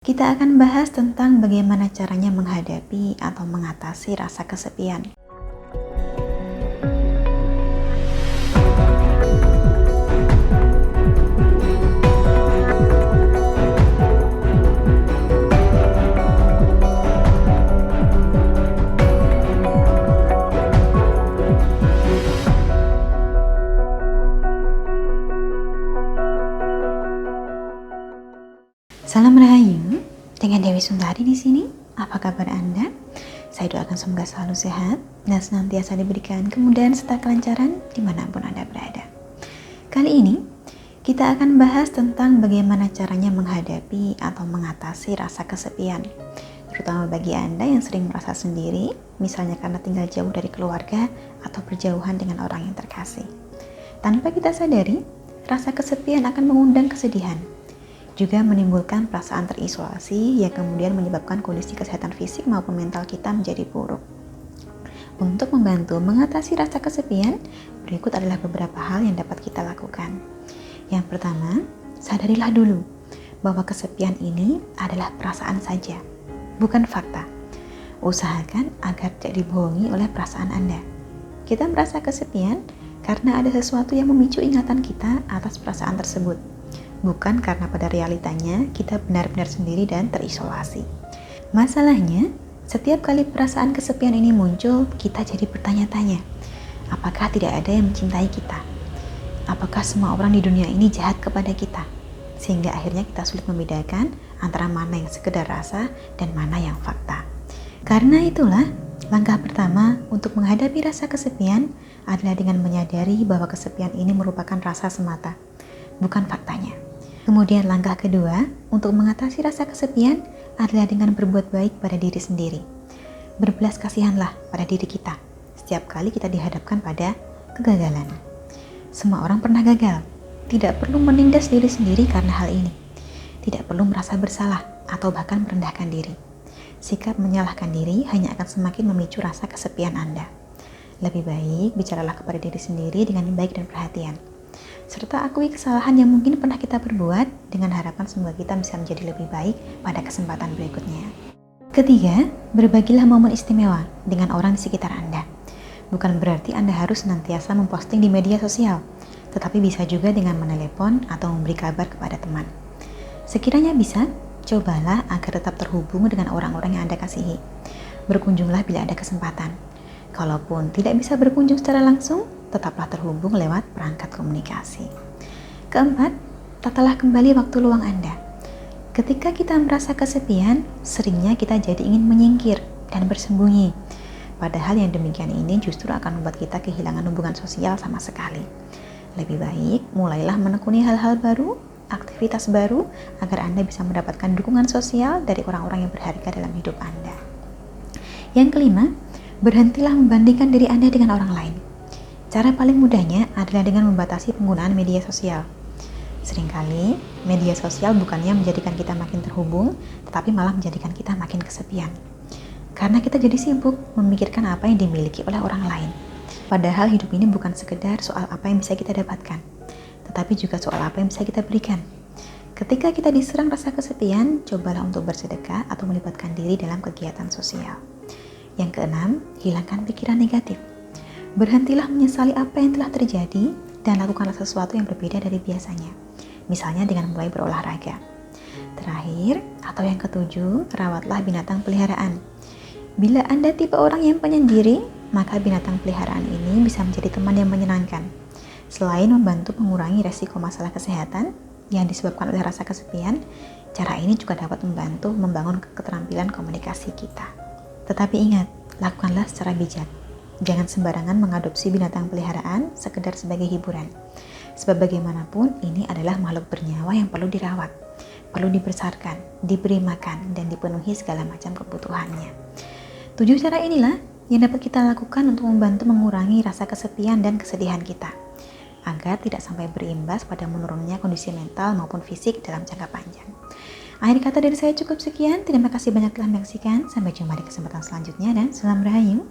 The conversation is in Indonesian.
Kita akan bahas tentang bagaimana caranya menghadapi atau mengatasi rasa kesepian. Salam Rahayu, dengan Dewi Sundari di sini. Apa kabar Anda? Saya doakan semoga selalu sehat dan senantiasa diberikan kemudahan serta kelancaran dimanapun Anda berada. Kali ini kita akan bahas tentang bagaimana caranya menghadapi atau mengatasi rasa kesepian, terutama bagi Anda yang sering merasa sendiri, misalnya karena tinggal jauh dari keluarga atau berjauhan dengan orang yang terkasih. Tanpa kita sadari, rasa kesepian akan mengundang kesedihan, juga menimbulkan perasaan terisolasi yang kemudian menyebabkan kondisi kesehatan fisik maupun mental kita menjadi buruk. Untuk membantu mengatasi rasa kesepian, berikut adalah beberapa hal yang dapat kita lakukan. Yang pertama, sadarilah dulu bahwa kesepian ini adalah perasaan saja, bukan fakta. Usahakan agar tidak dibohongi oleh perasaan Anda. Kita merasa kesepian karena ada sesuatu yang memicu ingatan kita atas perasaan tersebut, bukan karena pada realitanya kita benar-benar sendiri dan terisolasi. Masalahnya, setiap kali perasaan kesepian ini muncul, kita jadi bertanya-tanya, apakah tidak ada yang mencintai kita? Apakah semua orang di dunia ini jahat kepada kita? Sehingga akhirnya kita sulit membedakan antara mana yang sekedar rasa dan mana yang fakta. Karena itulah, langkah pertama untuk menghadapi rasa kesepian adalah dengan menyadari bahwa kesepian ini merupakan rasa semata, bukan faktanya. Kemudian langkah kedua untuk mengatasi rasa kesepian adalah dengan berbuat baik pada diri sendiri. Berbelas kasihanlah pada diri kita setiap kali kita dihadapkan pada kegagalan. Semua orang pernah gagal, tidak perlu menindas diri sendiri karena hal ini. Tidak perlu merasa bersalah atau bahkan merendahkan diri. Sikap menyalahkan diri hanya akan semakin memicu rasa kesepian Anda. Lebih baik bicaralah kepada diri sendiri dengan baik dan perhatian, serta akui kesalahan yang mungkin pernah kita perbuat dengan harapan semoga kita bisa menjadi lebih baik pada kesempatan berikutnya. Ketiga, berbagilah momen istimewa dengan orang di sekitar Anda. Bukan berarti Anda harus senantiasa memposting di media sosial, tetapi bisa juga dengan menelepon atau memberi kabar kepada teman. Sekiranya bisa, cobalah agar tetap terhubung dengan orang-orang yang Anda kasihi. Berkunjunglah bila ada kesempatan. Kalaupun tidak bisa berkunjung secara langsung, tetaplah terhubung lewat perangkat komunikasi. Keempat, tatalah kembali waktu luang Anda. Ketika kita merasa kesepian, seringnya kita jadi ingin menyingkir dan bersembunyi. Padahal yang demikian ini justru akan membuat kita kehilangan hubungan sosial sama sekali. Lebih baik, mulailah menekuni hal-hal baru, aktivitas baru, agar Anda bisa mendapatkan dukungan sosial dari orang-orang yang berharga dalam hidup Anda. Yang kelima, berhentilah membandingkan diri Anda dengan orang lain. Cara paling mudahnya adalah dengan membatasi penggunaan media sosial. Seringkali, media sosial bukannya menjadikan kita makin terhubung, tetapi malah menjadikan kita makin kesepian. Karena kita jadi sibuk memikirkan apa yang dimiliki oleh orang lain. Padahal hidup ini bukan sekedar soal apa yang bisa kita dapatkan, tetapi juga soal apa yang bisa kita berikan. Ketika kita diserang rasa kesepian, cobalah untuk bersedekah atau melibatkan diri dalam kegiatan sosial. Yang keenam, hilangkan pikiran negatif. Berhentilah menyesali apa yang telah terjadi dan lakukanlah sesuatu yang berbeda dari biasanya. Misalnya dengan mulai berolahraga. Terakhir, atau yang ketujuh, rawatlah binatang peliharaan. Bila Anda tipe orang yang penyendiri, maka binatang peliharaan ini bisa menjadi teman yang menyenangkan. Selain membantu mengurangi resiko masalah kesehatan yang disebabkan oleh rasa kesepian, cara ini juga dapat membantu membangun keterampilan komunikasi kita. Tetapi ingat, lakukanlah secara bijak. Jangan sembarangan mengadopsi binatang peliharaan sekedar sebagai hiburan. Sebab bagaimanapun ini adalah makhluk bernyawa yang perlu dirawat, perlu dibesarkan, diberi makan, dan dipenuhi segala macam kebutuhannya. 7 cara inilah yang dapat kita lakukan untuk membantu mengurangi rasa kesepian dan kesedihan kita, agar tidak sampai berimbas pada menurunnya kondisi mental maupun fisik dalam jangka panjang. Akhir kata dari saya cukup sekian. Terima kasih banyak telah menyaksikan. Sampai jumpa di kesempatan selanjutnya dan salam Rahayu.